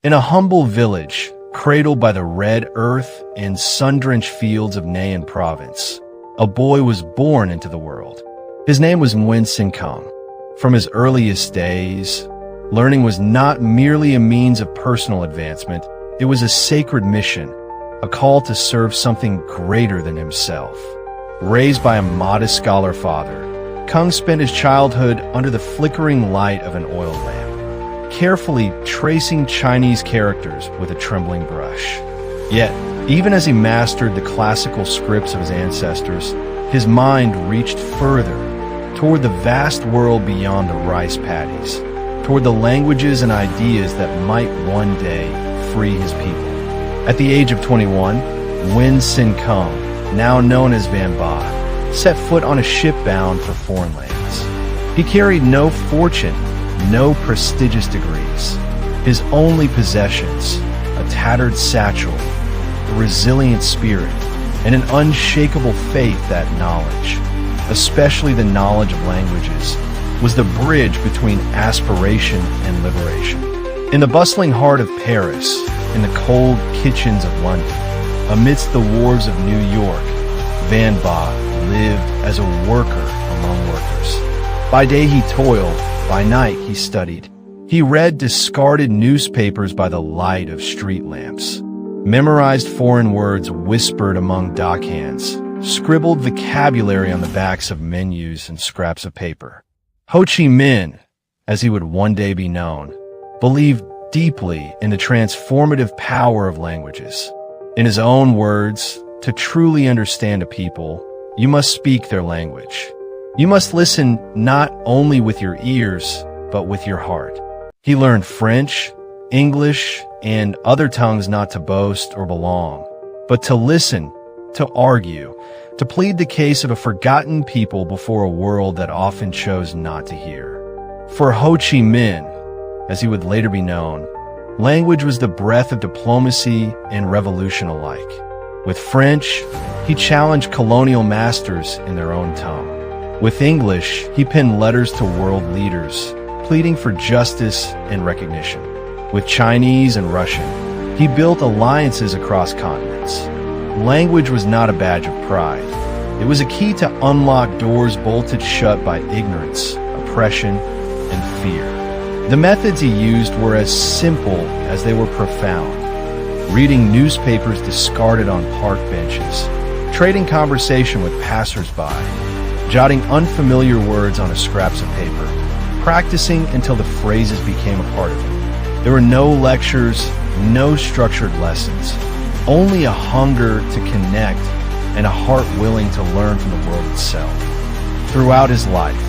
In a humble village, cradled by the red earth and sun-drenched fields of Nayan province, a boy was born into the world. His name was Kong. From his earliest days, learning was not merely a means of personal advancement, it was a sacred mission, a call to serve something greater than himself. Raised by a modest scholar father, Kung spent his childhood under the flickering light of an oil lamp, carefully tracing Chinese characters with a trembling brush. Yet, even as he mastered the classical scripts of his ancestors, his mind reached further, toward the vast world beyond the rice paddies, toward the languages and ideas that might one day free his people. At the age of 21, Kung, now known as Van Ba, set foot on a ship bound for foreign lands. He carried no fortune, no prestigious degrees. His only possessions, a tattered satchel, a resilient spirit, and an unshakable faith that knowledge, especially the knowledge of languages, was the bridge between aspiration and liberation. In the bustling heart of Paris, in the cold kitchens of London, amidst the wharves of New York, Van Ba lived as a worker among workers. By day he toiled, by night he studied. He read discarded newspapers by the light of street lamps, memorized foreign words whispered among dockhands, scribbled vocabulary on the backs of menus and scraps of paper. Ho Chi Minh, as he would one day be known, believed deeply in the transformative power of languages. In his own words, to truly understand a people, you must speak their language. You must listen not only with your ears, but with your heart. He learned French, English, and other tongues not to boast or belong, but to listen, to argue, to plead the case of a forgotten people before a world that often chose not to hear. For Ho Chi Minh, as he would later be known, language was the breath of diplomacy and revolution alike. With French, he challenged colonial masters in their own tongue. With English, he penned letters to world leaders, pleading for justice and recognition. With Chinese and Russian, he built alliances across continents. Language was not a badge of pride. It was a key to unlock doors bolted shut by ignorance, oppression, and fear. The methods he used were as simple as they were profound. Reading newspapers discarded on park benches, trading conversation with passers-by, jotting unfamiliar words on scraps of paper, practicing until the phrases became a part of him. There were no lectures, no structured lessons, only a hunger to connect and a heart willing to learn from the world itself. Throughout his life,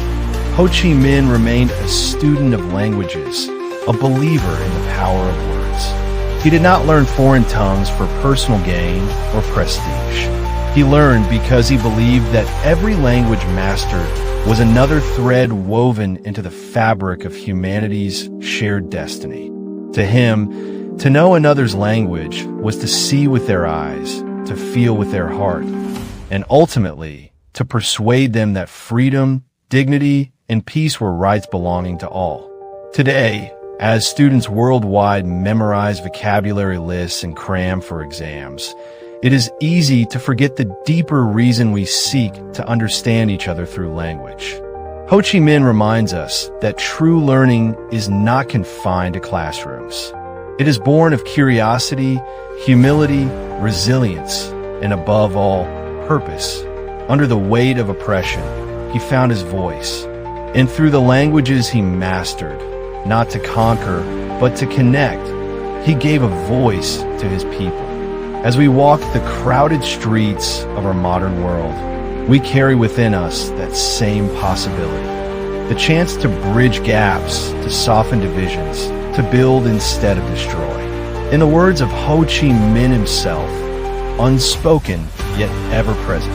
Ho Chi Minh remained a student of languages, a believer in the power of words. He did not learn foreign tongues for personal gain or prestige. He learned because he believed that every language mastered was another thread woven into the fabric of humanity's shared destiny. To him, to know another's language was to see with their eyes, to feel with their heart, and ultimately to persuade them that freedom, dignity, and peace were rights belonging to all. Today, as students worldwide memorize vocabulary lists and cram for exams, it is easy to forget the deeper reason we seek to understand each other through language. Ho Chi Minh reminds us that true learning is not confined to classrooms. It is born of curiosity, humility, resilience, and above all, purpose. Under the weight of oppression, he found his voice. And through the languages he mastered, not to conquer, but to connect, he gave a voice to his people. As we walk the crowded streets of our modern world, we carry within us that same possibility. The chance to bridge gaps, to soften divisions, to build instead of destroy. In the words of Ho Chi Minh himself, unspoken yet ever present.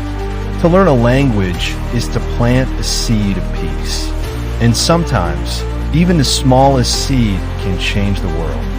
To learn a language is to plant a seed of peace. And sometimes, even the smallest seed can change the world.